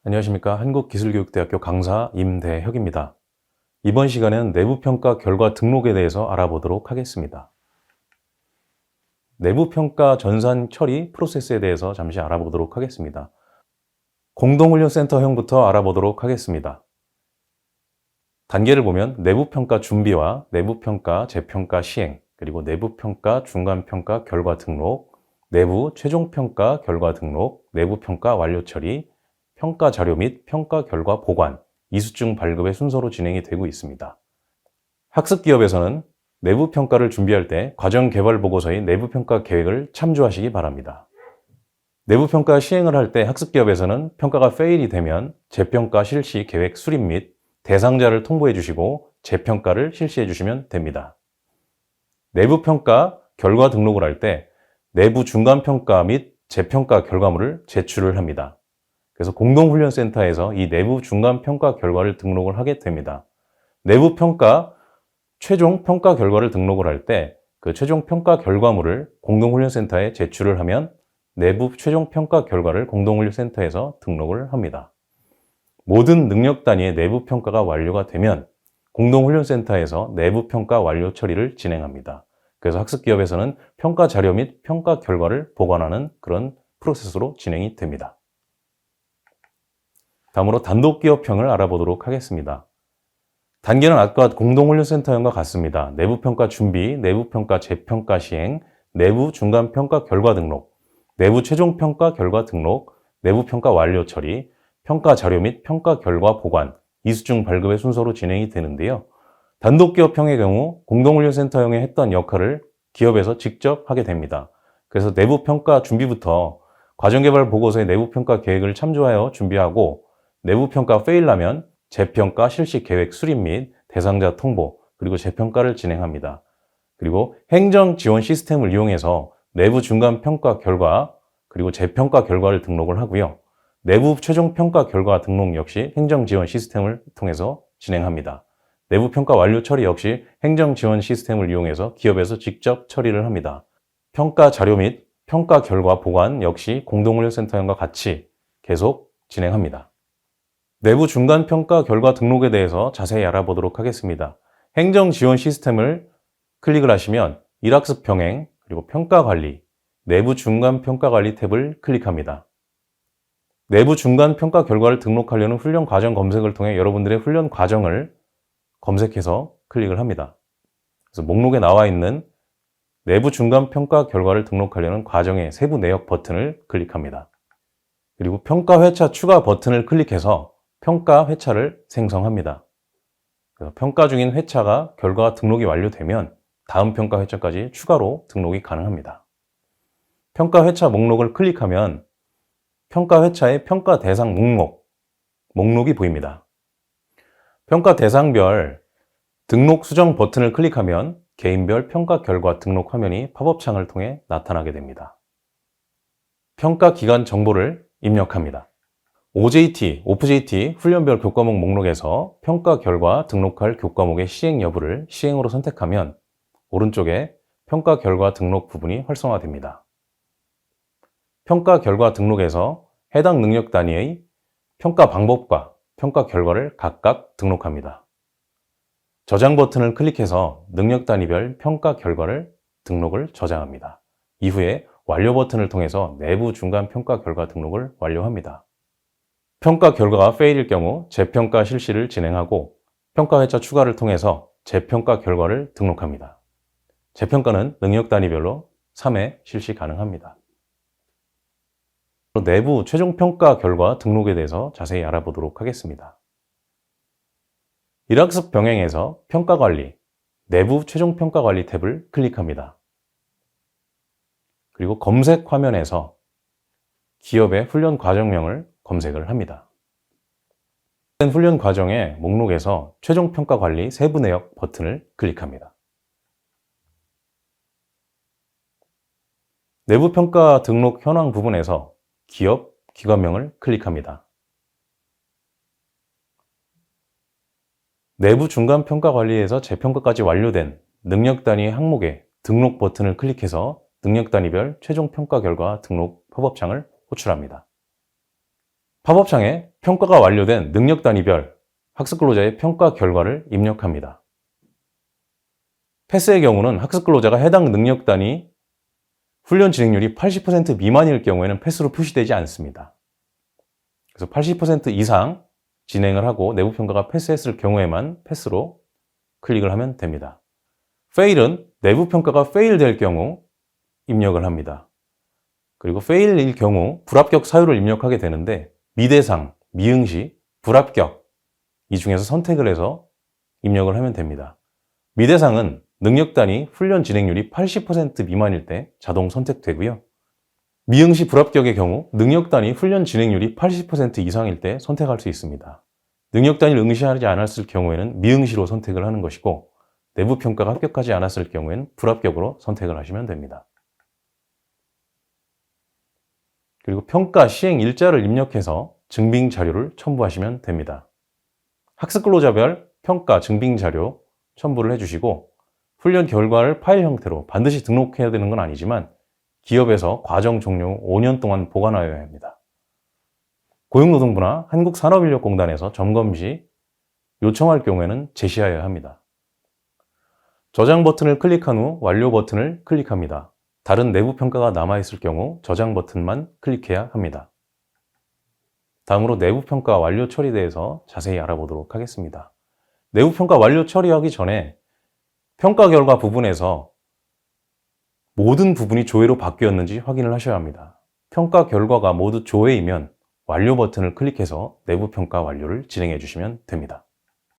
안녕하십니까. 한국기술교육대학교 강사 임대혁입니다. 이번 시간에는 내부평가 결과 등록에 대해서 알아보도록 하겠습니다. 내부평가 전산 처리 프로세스에 대해서 잠시 알아보도록 하겠습니다. 공동훈련센터형부터 알아보도록 하겠습니다. 단계를 보면 내부평가 준비와 내부평가 재평가 시행, 그리고 내부평가 중간평가 결과 등록, 내부 최종평가 결과 등록, 내부평가 완료 처리, 평가 자료 및 평가 결과 보관, 이수증 발급의 순서로 진행이 되고 있습니다. 학습기업에서는 내부평가를 준비할 때 과정개발보고서인 내부평가 계획을 참조하시기 바랍니다. 내부평가 시행을 할 때 학습기업에서는 평가가 페일이 되면 재평가 실시 계획 수립 및 대상자를 통보해 주시고 재평가를 실시해 주시면 됩니다. 내부평가 결과 등록을 할 때 내부 중간평가 및 재평가 결과물을 제출을 합니다. 그래서 공동훈련센터에서 이 내부 중간평가 결과를 등록을 하게 됩니다. 내부평가 최종 평가 결과를 등록을 할 때 그 최종 평가 결과물을 공동훈련센터에 제출을 하면 내부 최종 평가 결과를 공동훈련센터에서 등록을 합니다. 모든 능력 단위의 내부 평가가 완료가 되면 공동훈련센터에서 내부 평가 완료 처리를 진행합니다. 그래서 학습기업에서는 평가 자료 및 평가 결과를 보관하는 그런 프로세스로 진행이 됩니다. 다음으로 단독기업형을 알아보도록 하겠습니다. 단계는 아까 공동훈련센터형과 같습니다. 내부평가 준비, 내부평가 재평가 시행, 내부 중간평가 결과 등록, 내부 최종평가 결과 등록, 내부평가 완료 처리, 평가 자료 및 평가 결과 보관, 이수증 발급의 순서로 진행이 되는데요. 단독기업형의 경우 공동훈련센터형에 했던 역할을 기업에서 직접 하게 됩니다. 그래서 내부평가 준비부터 과정개발 보고서의 내부평가 계획을 참조하여 준비하고 내부평가 페일하면 재평가 실시 계획 수립 및 대상자 통보, 그리고 재평가를 진행합니다. 그리고 행정 지원 시스템을 이용해서 내부 중간 평가 결과, 그리고 재평가 결과를 등록을 하고요. 내부 최종 평가 결과 등록 역시 행정 지원 시스템을 통해서 진행합니다. 내부 평가 완료 처리 역시 행정 지원 시스템을 이용해서 기업에서 직접 처리를 합니다. 평가 자료 및 평가 결과 보관 역시 공동훈련센터형과 같이 계속 진행합니다. 내부 중간평가 결과 등록에 대해서 자세히 알아보도록 하겠습니다. 행정 지원 시스템을 클릭을 하시면 일학습 병행, 그리고 평가관리, 내부 중간평가관리 탭을 클릭합니다. 내부 중간평가 결과를 등록하려는 훈련 과정 검색을 통해 여러분들의 훈련 과정을 검색해서 클릭을 합니다. 그래서 목록에 나와 있는 내부 중간평가 결과를 등록하려는 과정의 세부 내역 버튼을 클릭합니다. 그리고 평가 회차 추가 버튼을 클릭해서 평가 회차를 생성합니다. 그래서 평가 중인 회차가 결과 등록이 완료되면 다음 평가 회차까지 추가로 등록이 가능합니다. 평가 회차 목록을 클릭하면 평가 회차의 평가 대상 목록이 보입니다. 평가 대상별 등록 수정 버튼을 클릭하면 개인별 평가 결과 등록 화면이 팝업 창을 통해 나타나게 됩니다. 평가 기간 정보를 입력합니다. OJT, OFJT 훈련별 교과목 목록에서 평가 결과 등록할 교과목의 시행 여부를 시행으로 선택하면 오른쪽에 평가 결과 등록 부분이 활성화됩니다. 평가 결과 등록에서 해당 능력 단위의 평가 방법과 평가 결과를 각각 등록합니다. 저장 버튼을 클릭해서 능력 단위별 평가 결과를 등록을 저장합니다. 이후에 완료 버튼을 통해서 내부 중간 평가 결과 등록을 완료합니다. 평가 결과가 페일일 경우 재평가 실시를 진행하고 평가 회차 추가를 통해서 재평가 결과를 등록합니다. 재평가는 능력 단위별로 3회 실시 가능합니다. 내부 최종 평가 결과 등록에 대해서 자세히 알아보도록 하겠습니다. 일학습 병행에서 평가 관리, 내부 최종 평가 관리 탭을 클릭합니다. 그리고 검색 화면에서 기업의 훈련 과정명을 검색을 합니다. 훈련 과정의 목록에서 최종 평가 관리 세부 내역 버튼을 클릭합니다. 내부 평가 등록 현황 부분에서 기업 기관명을 클릭합니다. 내부 중간 평가 관리에서 재평가까지 완료된 능력 단위 항목의 등록 버튼을 클릭해서 능력 단위별 최종 평가 결과 등록 팝업창을 호출합니다. 팝업창에 평가가 완료된 능력 단위별 학습 근로자의 평가 결과를 입력합니다. 패스의 경우는 학습 근로자가 해당 능력 단위 훈련 진행률이 80% 미만일 경우에는 패스로 표시되지 않습니다. 그래서 80% 이상 진행을 하고 내부 평가가 패스했을 경우에만 패스로 클릭을 하면 됩니다. fail은 내부 평가가 fail 될 경우 입력을 합니다. 그리고 fail일 경우 불합격 사유를 입력하게 되는데 미대상, 미응시, 불합격 이 중에서 선택을 해서 입력을 하면 됩니다. 미대상은 능력 단위 훈련 진행률이 80% 미만일 때 자동 선택되고요. 미응시 불합격의 경우 능력 단위 훈련 진행률이 80% 이상일 때 선택할 수 있습니다. 능력 단위를 응시하지 않았을 경우에는 미응시로 선택을 하는 것이고 내부 평가가 합격하지 않았을 경우에는 불합격으로 선택을 하시면 됩니다. 그리고 평가 시행 일자를 입력해서 증빙 자료를 첨부하시면 됩니다. 학습 근로자별 평가 증빙 자료 첨부를 해주시고 훈련 결과를 파일 형태로 반드시 등록해야 되는 건 아니지만 기업에서 과정 종료 후 5년 동안 보관하여야 합니다. 고용노동부나 한국산업인력공단에서 점검 시 요청할 경우에는 제시하여야 합니다. 저장 버튼을 클릭한 후 완료 버튼을 클릭합니다. 다른 내부 평가가 남아있을 경우 저장 버튼만 클릭해야 합니다. 다음으로 내부 평가 완료 처리에 대해서 자세히 알아보도록 하겠습니다. 내부 평가 완료 처리하기 전에 평가 결과 부분에서 모든 부분이 조회로 바뀌었는지 확인을 하셔야 합니다. 평가 결과가 모두 조회이면 완료 버튼을 클릭해서 내부 평가 완료를 진행해 주시면 됩니다.